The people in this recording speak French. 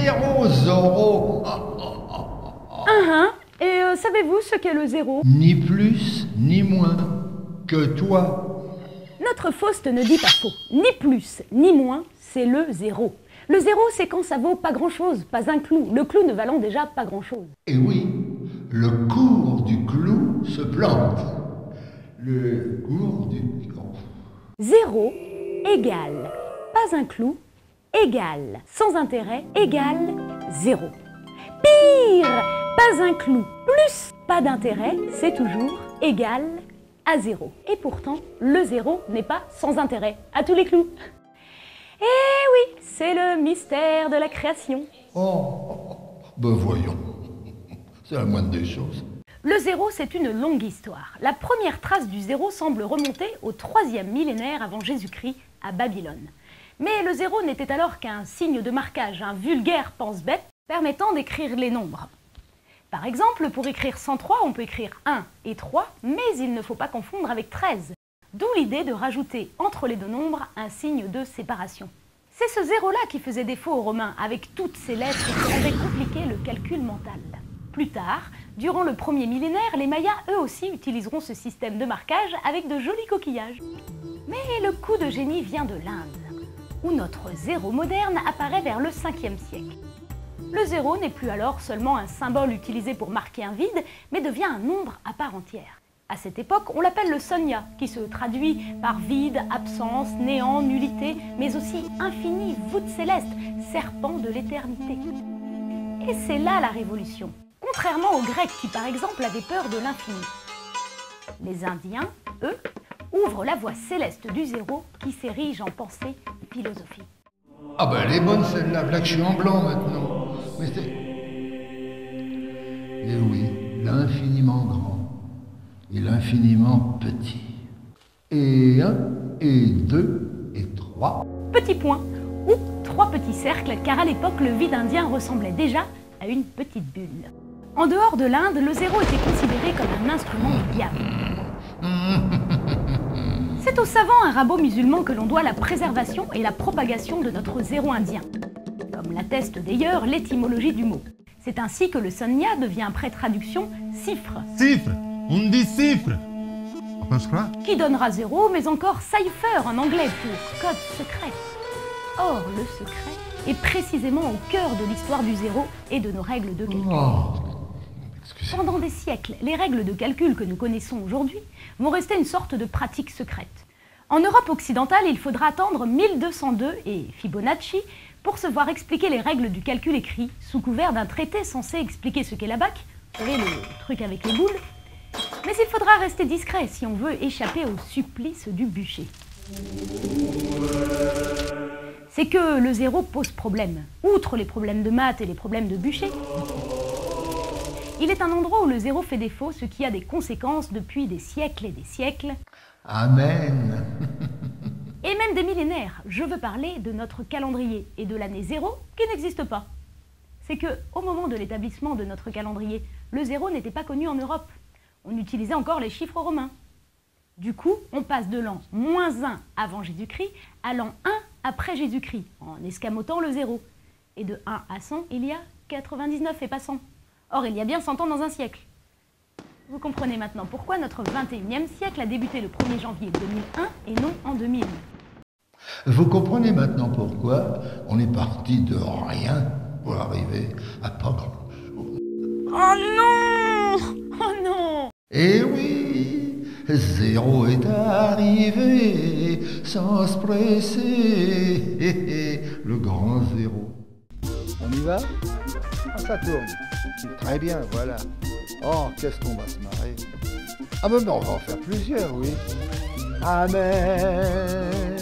zéro, Zorro. Et savez-vous ce qu'est le zéro? Ni plus, ni moins que toi. Notre Faust ne dit pas faux. Ni plus, ni moins, c'est le zéro. Le zéro, c'est quand ça vaut pas grand-chose, pas un clou. Le clou ne valant déjà pas grand-chose. Et oui, le cours du clou se plante. Le cours du... Zéro égale pas un clou, égale sans intérêt, égale zéro. Pire, pas un clou plus pas d'intérêt, c'est toujours égal à zéro. Et pourtant, le zéro n'est pas sans intérêt à tous les clous. Eh oui, c'est le mystère de la création. Ben voyons, c'est la moindre des choses. Le zéro, c'est une longue histoire. La première trace du zéro semble remonter au 3e millénaire avant Jésus-Christ à Babylone. Mais le zéro n'était alors qu'un signe de marquage, un vulgaire pense-bête permettant d'écrire les nombres. Par exemple, pour écrire 103, on peut écrire 1 et 3, mais il ne faut pas confondre avec 13. D'où l'idée de rajouter entre les deux nombres un signe de séparation. C'est ce zéro-là qui faisait défaut aux Romains, avec toutes ces lettres qui rendaient compliqué le calcul mental. Plus tard, durant le 1er millénaire, les Mayas eux aussi utiliseront ce système de marquage avec de jolis coquillages. Mais le coup de génie vient de l'Inde, où notre zéro moderne apparaît vers le 5e siècle. Le zéro n'est plus alors seulement un symbole utilisé pour marquer un vide, mais devient un nombre à part entière. À cette époque, on l'appelle le Sonya, qui se traduit par vide, absence, néant, nullité, mais aussi infini, voûte céleste, serpent de l'éternité. Et c'est là la révolution. Contrairement aux Grecs qui, par exemple, avaient peur de l'infini. Les Indiens, eux, ouvrent la voie céleste du zéro qui s'érige en pensée philosophique. Ah ben elle est bonne celle-là, là que je suis en blanc maintenant. Mais c'est... Et oui, l'infiniment grand et l'infiniment petit. Et 1, et 2, et 3. Petit point, ou 3 petits cercles, car à l'époque, le vide indien ressemblait déjà à une petite bulle. En dehors de l'Inde, le zéro était considéré comme un instrument du diable. C'est au savant arabo-musulman que l'on doit la préservation et la propagation de notre zéro indien, comme l'atteste d'ailleurs l'étymologie du mot. C'est ainsi que le Sonya devient après traduction cifre. Cifre, on dit cifre. Qui donnera zéro, mais encore cipher en anglais pour code secret. Or, le secret est précisément au cœur de l'histoire du zéro et de nos règles de calcul. Pendant des siècles, les règles de calcul que nous connaissons aujourd'hui vont rester une sorte de pratique secrète. En Europe occidentale, il faudra attendre 1202 et Fibonacci pour se voir expliquer les règles du calcul écrit sous couvert d'un traité censé expliquer ce qu'est la BAC, vous savez, le truc avec les boules. Mais il faudra rester discret si on veut échapper au supplice du bûcher. C'est que le zéro pose problème. Outre les problèmes de maths et les problèmes de bûcher, il est un endroit où le zéro fait défaut, ce qui a des conséquences depuis des siècles et des siècles. Amen. Et même des millénaires. Je veux parler de notre calendrier et de l'année zéro qui n'existe pas. C'est que, au moment de l'établissement de notre calendrier, le zéro n'était pas connu en Europe. On utilisait encore les chiffres romains. Du coup, on passe de l'an -1 avant Jésus-Christ à l'an 1 après Jésus-Christ, en escamotant le zéro. Et de 1 à 100, il y a 99 et pas 100. Or, il y a bien 100 ans dans un siècle. Vous comprenez maintenant pourquoi notre 21e siècle a débuté le 1er janvier 2001 et non en 2000. Vous comprenez maintenant pourquoi on est parti de rien pour arriver à pas grand-chose. Oh non! Oh non! Eh oui, zéro est arrivé sans se presser, le grand zéro. On y va? Ah, ça tourne. Très bien, voilà. Oh, qu'est-ce qu'on va se marrer. Ah ben, on va en faire plusieurs, oui. Amen.